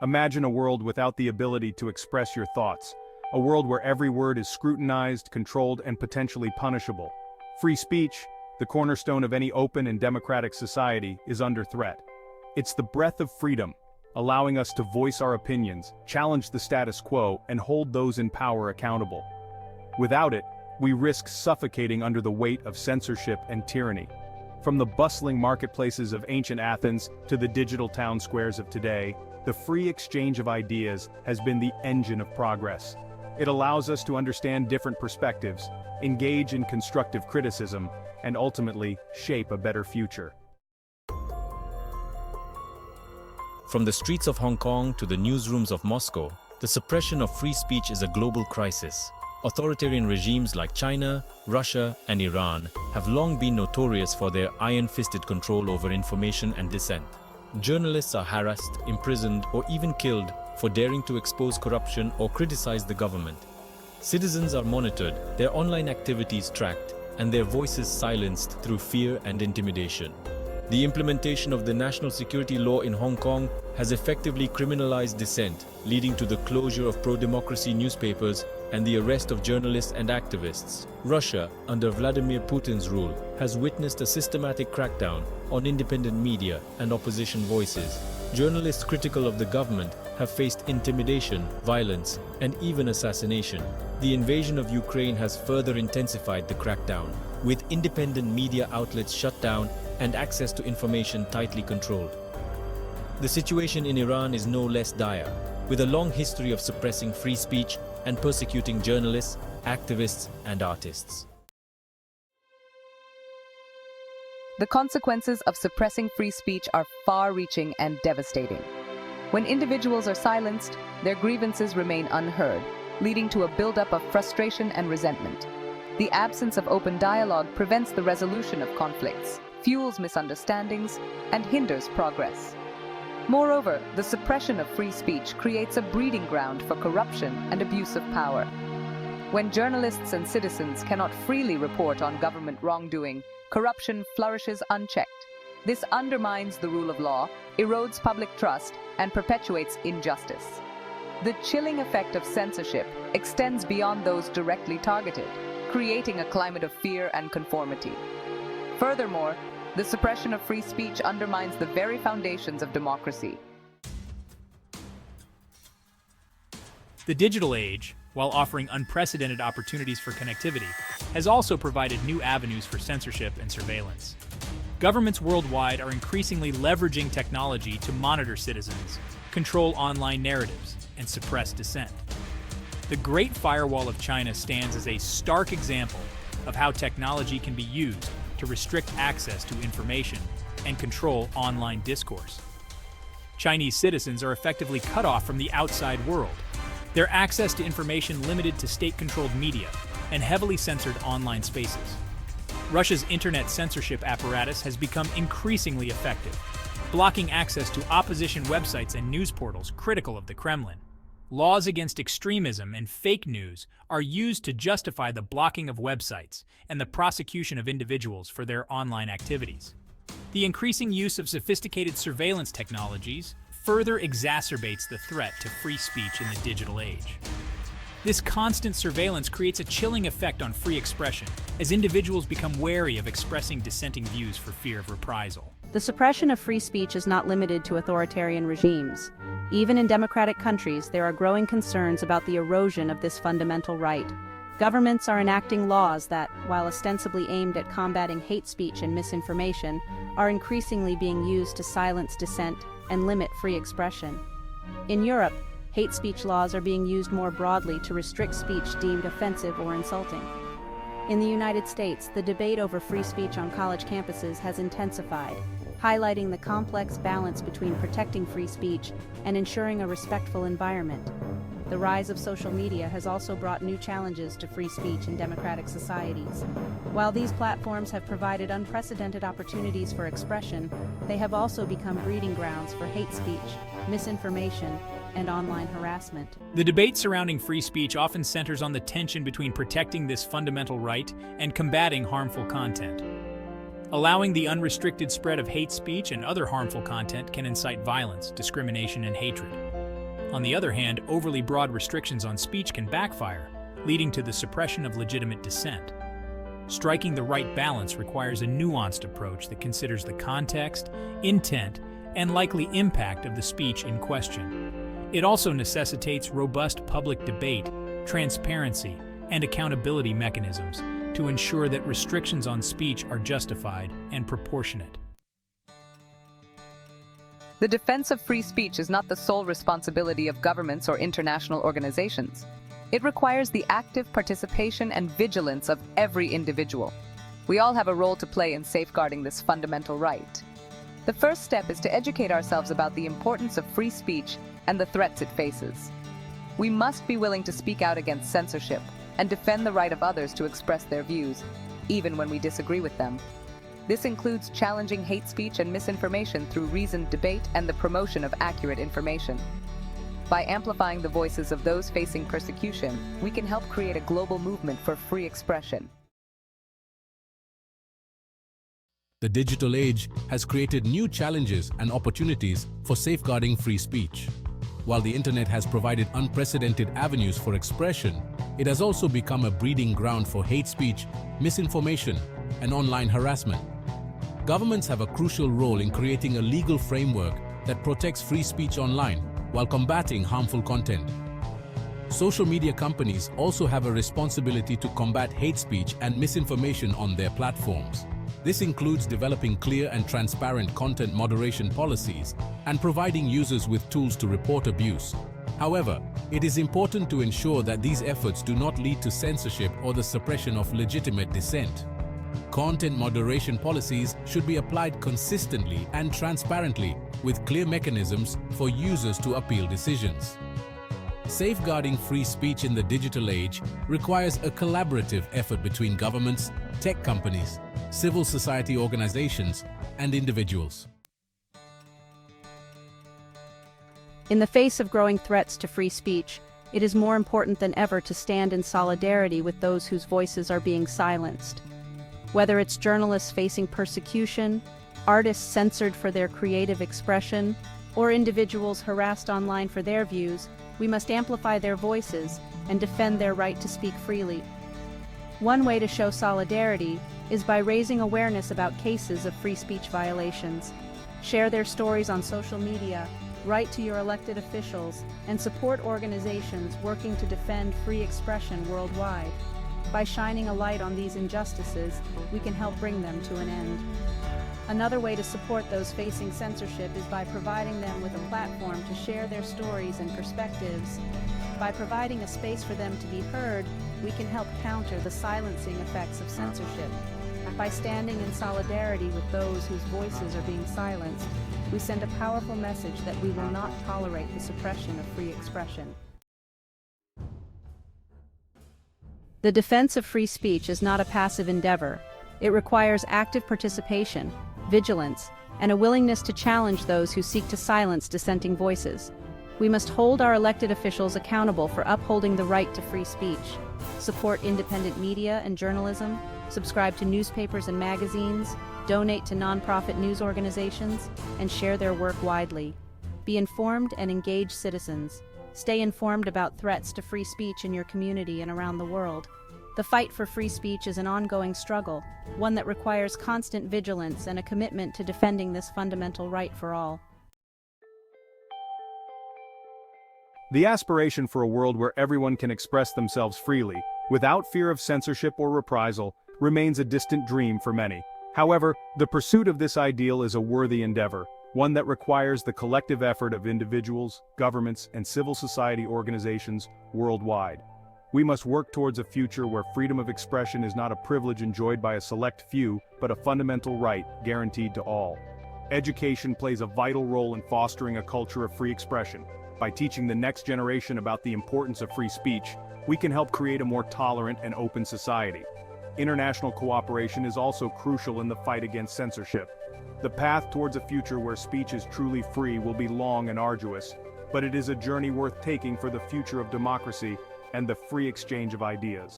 Imagine a world without the ability to express your thoughts. A world where every word is scrutinized, controlled, and potentially punishable. Free speech, the cornerstone of any open and democratic society, is under threat. It's the breath of freedom, allowing us to voice our opinions, challenge the status quo, and hold those in power accountable. Without it, we risk suffocating under the weight of censorship and tyranny. From the bustling marketplaces of ancient Athens to the digital town squares of today, the free exchange of ideas has been the engine of progress. It allows us to understand different perspectives, engage in constructive criticism, and ultimately shape a better future. From the streets of Hong Kong to the newsrooms of Moscow, the suppression of free speech is a global crisis. Authoritarian regimes like China, Russia, and Iran have long been notorious for their iron-fisted control over information and dissent. Journalists are harassed, imprisoned, or even killed for daring to expose corruption or criticize the government. Citizens are monitored, their online activities tracked, and their voices silenced through fear and intimidation. The implementation of the national security law in Hong Kong has effectively criminalized dissent, leading to the closure of pro-democracy newspapers and the arrest of journalists and activists. Russia, under Vladimir Putin's rule, has witnessed a systematic crackdown on independent media and opposition voices. Journalists critical of the government have faced intimidation, violence, and even assassination. The invasion of Ukraine has further intensified the crackdown, with independent media outlets shut down and access to information tightly controlled. The situation in Iran is no less dire, with a long history of suppressing free speech and persecuting journalists, activists, and artists. The consequences of suppressing free speech are far-reaching and devastating. When individuals are silenced, their grievances remain unheard, leading to a buildup of frustration and resentment. The absence of open dialogue prevents the resolution of conflicts, fuels misunderstandings, and hinders progress. Moreover, the suppression of free speech creates a breeding ground for corruption and abuse of power. When journalists and citizens cannot freely report on government wrongdoing, corruption flourishes unchecked. This undermines the rule of law, erodes public trust, and perpetuates injustice. The chilling effect of censorship extends beyond those directly targeted, creating a climate of fear and conformity. Furthermore, the suppression of free speech undermines the very foundations of democracy. The digital age, while offering unprecedented opportunities for connectivity, has also provided new avenues for censorship and surveillance. Governments worldwide are increasingly leveraging technology to monitor citizens, control online narratives, and suppress dissent. The Great Firewall of China stands as a stark example of how technology can be used to restrict access to information and control online discourse. Chinese citizens are effectively cut off from the outside world, their access to information limited to state-controlled media and heavily censored online spaces. Russia's internet censorship apparatus has become increasingly effective, blocking access to opposition websites and news portals critical of the Kremlin. Laws against extremism and fake news are used to justify the blocking of websites and the prosecution of individuals for their online activities. The increasing use of sophisticated surveillance technologies further exacerbates the threat to free speech in the digital age. This constant surveillance creates a chilling effect on free expression, as individuals become wary of expressing dissenting views for fear of reprisal. The suppression of free speech is not limited to authoritarian regimes. Even in democratic countries, there are growing concerns about the erosion of this fundamental right. Governments are enacting laws that, while ostensibly aimed at combating hate speech and misinformation, are increasingly being used to silence dissent and limit free expression. In Europe, hate speech laws are being used more broadly to restrict speech deemed offensive or insulting. In the United States, the debate over free speech on college campuses has intensified, highlighting the complex balance between protecting free speech and ensuring a respectful environment. The rise of social media has also brought new challenges to free speech in democratic societies. While these platforms have provided unprecedented opportunities for expression, they have also become breeding grounds for hate speech, misinformation, and online harassment. The debate surrounding free speech often centers on the tension between protecting this fundamental right and combating harmful content. Allowing the unrestricted spread of hate speech and other harmful content can incite violence, discrimination, and hatred. On the other hand, overly broad restrictions on speech can backfire, leading to the suppression of legitimate dissent. Striking the right balance requires a nuanced approach that considers the context, intent, and likely impact of the speech in question. It also necessitates robust public debate, transparency, and accountability mechanisms to ensure that restrictions on speech are justified and proportionate. The defense of free speech is not the sole responsibility of governments or international organizations. It requires the active participation and vigilance of every individual. We all have a role to play in safeguarding this fundamental right. The first step is to educate ourselves about the importance of free speech and the threats it faces. We must be willing to speak out against censorship and defend the right of others to express their views, even when we disagree with them. This includes challenging hate speech and misinformation through reasoned debate and the promotion of accurate information. By amplifying the voices of those facing persecution, we can help create a global movement for free expression. The digital age has created new challenges and opportunities for safeguarding free speech. While the internet has provided unprecedented avenues for expression, it has also become a breeding ground for hate speech, misinformation, and online harassment. Governments have a crucial role in creating a legal framework that protects free speech online while combating harmful content. Social media companies also have a responsibility to combat hate speech and misinformation on their platforms. This includes developing clear and transparent content moderation policies and providing users with tools to report abuse. However, it is important to ensure that these efforts do not lead to censorship or the suppression of legitimate dissent. Content moderation policies should be applied consistently and transparently, with clear mechanisms for users to appeal decisions. Safeguarding free speech in the digital age requires a collaborative effort between governments, tech companies, civil society organizations, and individuals. In the face of growing threats to free speech, it is more important than ever to stand in solidarity with those whose voices are being silenced. Whether it's journalists facing persecution, artists censored for their creative expression, or individuals harassed online for their views, we must amplify their voices and defend their right to speak freely. One way to show solidarity is by raising awareness about cases of free speech violations. Share their stories on social media, write to your elected officials, and support organizations working to defend free expression worldwide. By shining a light on these injustices, we can help bring them to an end. Another way to support those facing censorship is by providing them with a platform to share their stories and perspectives. By providing a space for them to be heard, we can help counter the silencing effects of censorship. By standing in solidarity with those whose voices are being silenced, we send a powerful message that we will not tolerate the suppression of free expression. The defense of free speech is not a passive endeavor. It requires active participation, vigilance, and a willingness to challenge those who seek to silence dissenting voices. We must hold our elected officials accountable for upholding the right to free speech, support independent media and journalism, subscribe to newspapers and magazines, donate to nonprofit news organizations, and share their work widely. Be informed and engaged citizens. Stay informed about threats to free speech in your community and around the world. The fight for free speech is an ongoing struggle, one that requires constant vigilance and a commitment to defending this fundamental right for all. The aspiration for a world where everyone can express themselves freely, without fear of censorship or reprisal, remains a distant dream for many. However, the pursuit of this ideal is a worthy endeavor, one that requires the collective effort of individuals, governments, and civil society organizations worldwide. We must work towards a future where freedom of expression is not a privilege enjoyed by a select few, but a fundamental right guaranteed to all. Education plays a vital role in fostering a culture of free expression. By teaching the next generation about the importance of free speech, we can help create a more tolerant and open society. International cooperation is also crucial in the fight against censorship. The path towards a future where speech is truly free will be long and arduous, but it is a journey worth taking for the future of democracy and the free exchange of ideas.